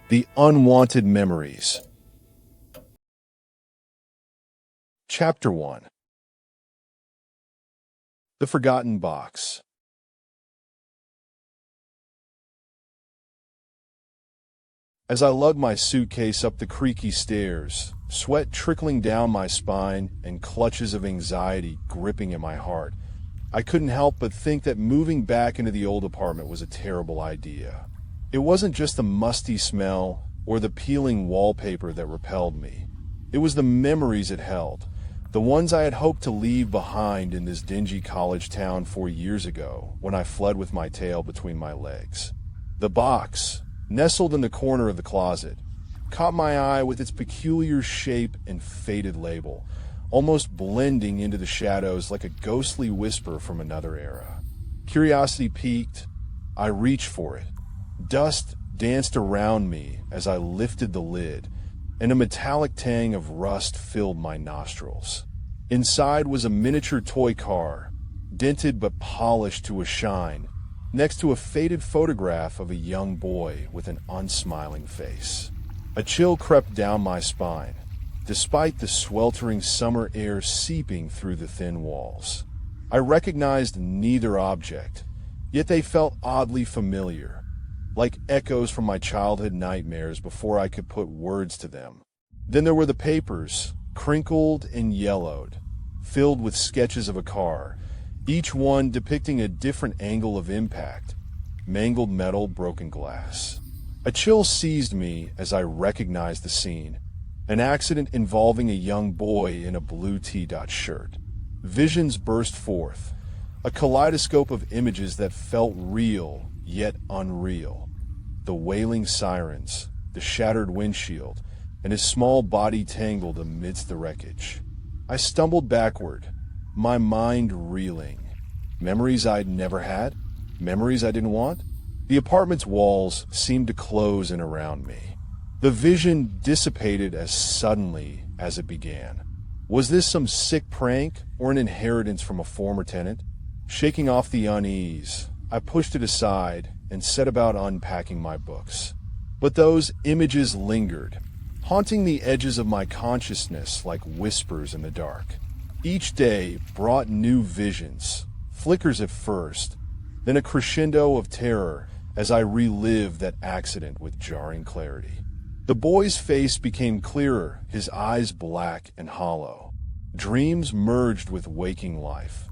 The Unwanted Memories. Chapter 1. The Forgotten Box. As I lugged my suitcase up the creaky stairs, sweat trickling down my spine and clutches of anxiety gripping at my heart, I couldn't help but think that moving back into the old apartment was a terrible idea. It wasn't just the musty smell or the peeling wallpaper that repelled me. It was the memories it held, the ones I had hoped to leave behind in this dingy college town 4 years ago when I fled with my tail between my legs. The box, nestled in the corner of the closet, caught my eye with its peculiar shape and faded label, almost blending into the shadows like a ghostly whisper from another era. Curiosity piqued. I reached for it. Dust danced around me as I lifted the lid, and a metallic tang of rust filled my nostrils. Inside was a miniature toy car, dented but polished to a shine, next to a faded photograph of a young boy with an unsmiling face. A chill crept down my spine, despite the sweltering summer air seeping through the thin walls. I recognized neither object, yet they felt oddly familiar, like echoes from my childhood nightmares before I could put words to them. Then there were the papers, crinkled and yellowed, filled with sketches of a car, each one depicting a different angle of impact: mangled metal, broken glass. A chill seized me as I recognized the scene, an accident involving a young boy in a blue T-dot shirt. Visions burst forth, a kaleidoscope of images that felt real yet unreal. The wailing sirens, the shattered windshield, and his small body tangled amidst the wreckage. I stumbled backward, my mind reeling. Memories I'd never had? Memories I didn't want? The apartment's walls seemed to close in around me. The vision dissipated as suddenly as it began. Was this some sick prank or an inheritance from a former tenant? Shaking off the unease, I pushed it aside and set about unpacking my books. But those images lingered, haunting the edges of my consciousness like whispers in the dark. Each day brought new visions, flickers at first, then a crescendo of terror as I relived that accident with jarring clarity. The boy's face became clearer, his eyes black and hollow. Dreams merged with waking life.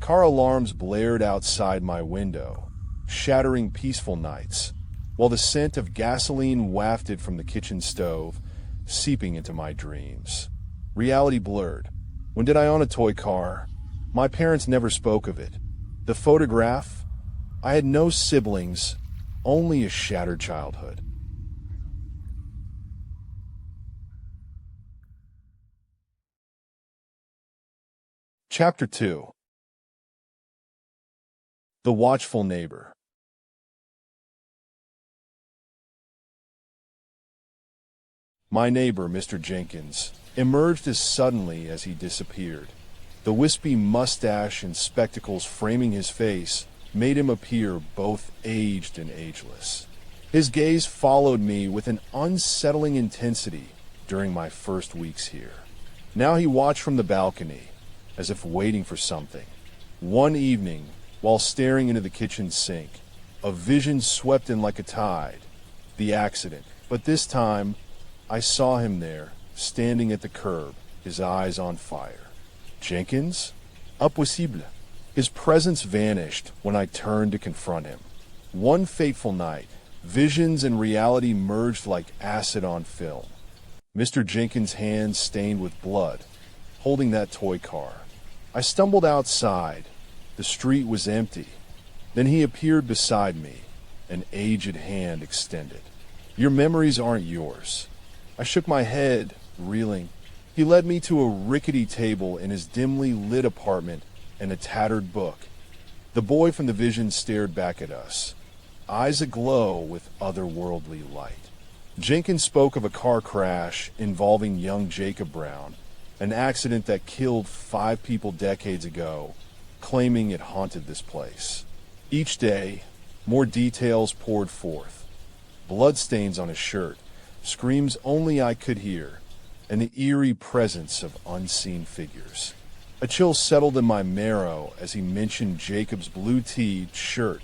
Car alarms blared outside my window, shattering peaceful nights, while the scent of gasoline wafted from the kitchen stove, seeping into my dreams. Reality blurred. When did I own a toy car? My parents never spoke of it. The photograph? I had no siblings, only a shattered childhood. Chapter 2. The Watchful Neighbor. My neighbor, Mr. Jenkins, emerged as suddenly as he disappeared. The wispy mustache and spectacles framing his face made him appear both aged and ageless. His gaze followed me with an unsettling intensity during my first weeks here. Now he watched from the balcony, as if waiting for something. One evening, while staring into the kitchen sink, a vision swept in like a tide. The accident. But this time, I saw him there, standing at the curb, his eyes on fire. Jenkins? Impossible. His presence vanished when I turned to confront him. One fateful night, visions and reality merged like acid on film. Mr. Jenkins' hands stained with blood, holding that toy car. I stumbled outside. The street was empty. Then he appeared beside me, an aged hand extended. Your memories aren't yours. I shook my head, reeling. He led me to a rickety table in his dimly lit apartment and a tattered book. The boy from the vision stared back at us, eyes aglow with otherworldly light. Jenkins spoke of a car crash involving young Jacob Brown, an accident that killed 5 people decades ago, claiming it haunted this place. Each day, more details poured forth. bloodstains on his shirt, screams only I could hear, and the eerie presence of unseen figures. A chill settled in my marrow as he mentioned Jacob's blue-teed shirt,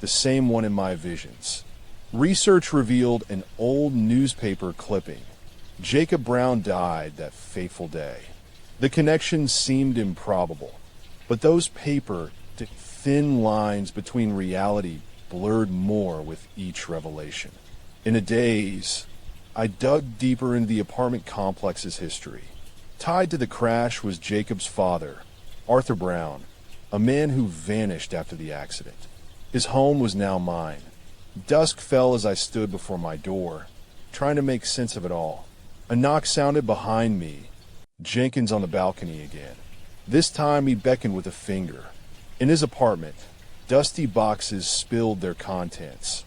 the same one in my visions. Research revealed an old newspaper clipping. Jacob Brown died that fateful day. The connection seemed improbable, but those thin lines between reality blurred more with each revelation. In a daze, I dug deeper into the apartment complex's history. Tied to the crash was Jacob's father, Arthur Brown, a man who vanished after the accident. His home was now mine. Dusk fell as I stood before my door, trying to make sense of it all. A knock sounded behind me. Jenkins on the balcony again. This time he beckoned with a finger. In his apartment, dusty boxes spilled their contents.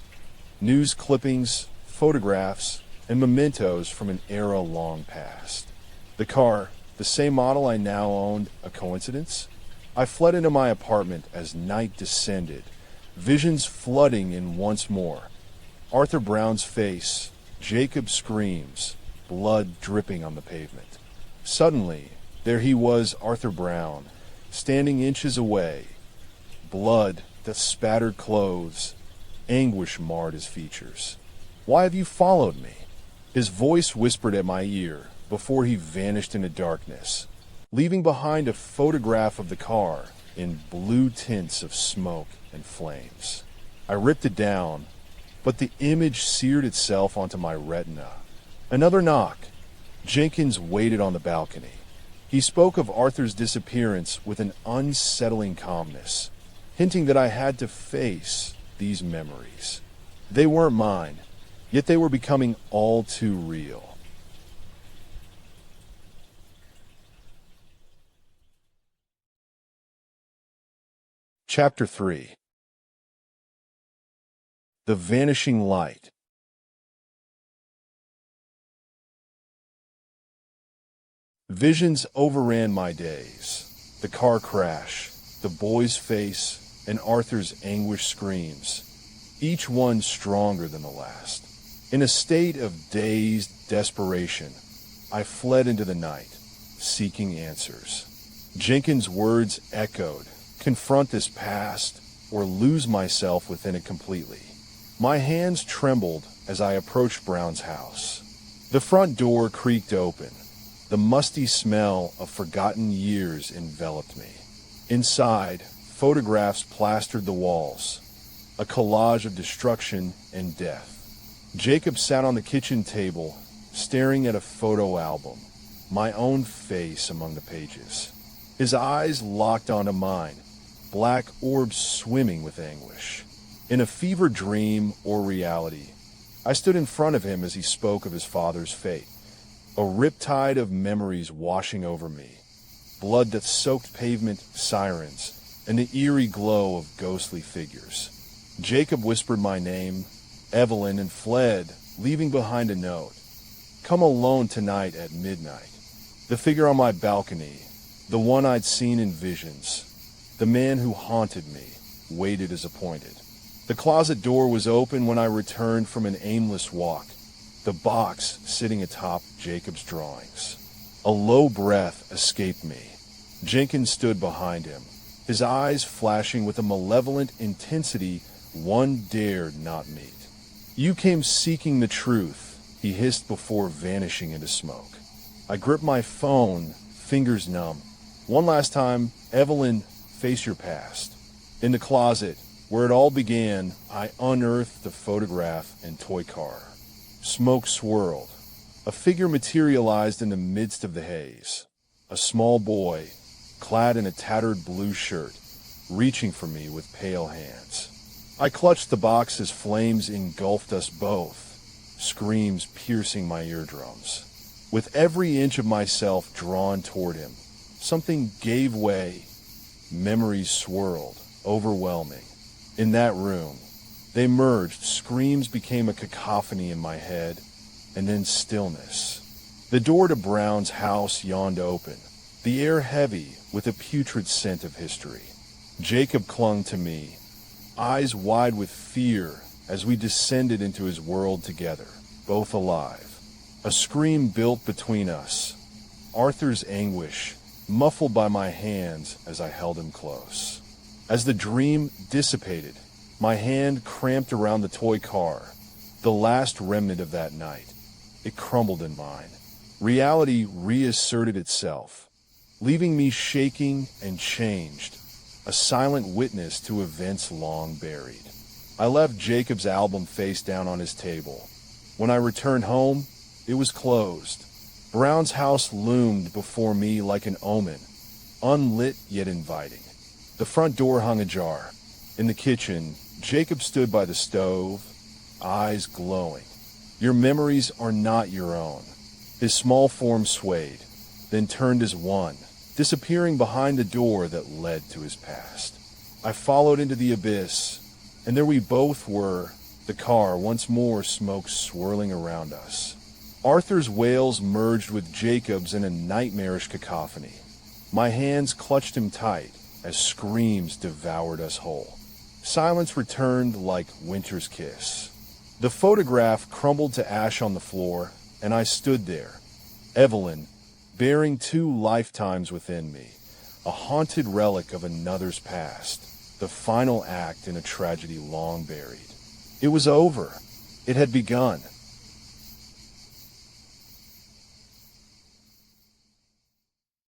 News clippings, photographs, and mementos from an era long past. The car, the same model I now owned, a coincidence? I fled into my apartment as night descended, visions flooding in once more. Arthur Brown's face, Jacob's screams, blood dripping on the pavement. Suddenly, there he was, Arthur Brown, standing inches away. Blood that spattered clothes, anguish marred his features. "Why have you followed me?" His voice whispered at my ear before he vanished into darkness, leaving behind a photograph of the car in blue tints of smoke and flames. I ripped it down, but the image seared itself onto my retina. Another knock. Jenkins waited on the balcony. He spoke of Arthur's disappearance with an unsettling calmness, hinting that I had to face these memories. They weren't mine, yet they were becoming all too real. Chapter 3. The Vanishing Light. Visions overran my days. The car crash, the boy's face, and Arthur's anguished screams, each one stronger than the last. In a state of dazed desperation, I fled into the night, seeking answers. Jenkins' words echoed, confront this past, or lose myself within it completely. My hands trembled as I approached Brown's house. The front door creaked open. The musty smell of forgotten years enveloped me. Inside, photographs plastered the walls, a collage of destruction and death. Jacob sat on the kitchen table, staring at a photo album, my own face among the pages. His eyes locked onto mine, black orbs swimming with anguish. In a fever dream or reality, I stood in front of him as he spoke of his father's fate. A riptide of memories washing over me, blood that soaked pavement, sirens, and the eerie glow of ghostly figures. Jacob whispered my name, Evelyn, and fled, leaving behind a note. Come alone tonight at midnight. The figure on my balcony, the one I'd seen in visions, the man who haunted me, waited as appointed. The closet door was open when I returned from an aimless walk, the box sitting atop Jacob's drawings. A low breath escaped me. Jenkins stood behind him, his eyes flashing with a malevolent intensity one dared not meet. You came seeking the truth, he hissed before vanishing into smoke. I gripped my phone, fingers numb. One last time, Evelyn, face your past. In the closet, where it all began, I unearthed the photograph and toy car. Smoke swirled. A figure materialized in the midst of the haze. A small boy, clad in a tattered blue shirt, reaching for me with pale hands. I clutched the box as flames engulfed us both, screams piercing my eardrums. With every inch of myself drawn toward him, something gave way. Memories swirled, overwhelming. In that room, they merged. Screams became a cacophony in my head, and then stillness. The door to Brown's house yawned open, the air heavy with a putrid scent of history. Jacob clung to me, eyes wide with fear as we descended into his world together, both alive. A scream built between us, Arthur's anguish, muffled by my hands as I held him close. As the dream dissipated, my hand cramped around the toy car, the last remnant of that night. It crumbled in mine. Reality reasserted itself, leaving me shaking and changed, a silent witness to events long buried. I left Jacob's album face down on his table. When I returned home, it was closed. Brown's house loomed before me like an omen, unlit yet inviting. The front door hung ajar. In the kitchen, Jacob stood by the stove, eyes glowing. Your memories are not your own. His small form swayed, then turned as one, disappearing behind the door that led to his past. I followed into the abyss, and there we both were, the car once more, smoke swirling around us. Arthur's wails merged with Jacob's in a nightmarish cacophony. My hands clutched him tight as screams devoured us whole. Silence returned like winter's kiss. The photograph crumbled to ash on the floor, and I stood there, Evelyn, bearing 2 lifetimes within me, a haunted relic of another's past, the final act in a tragedy long buried. It was over. It had begun.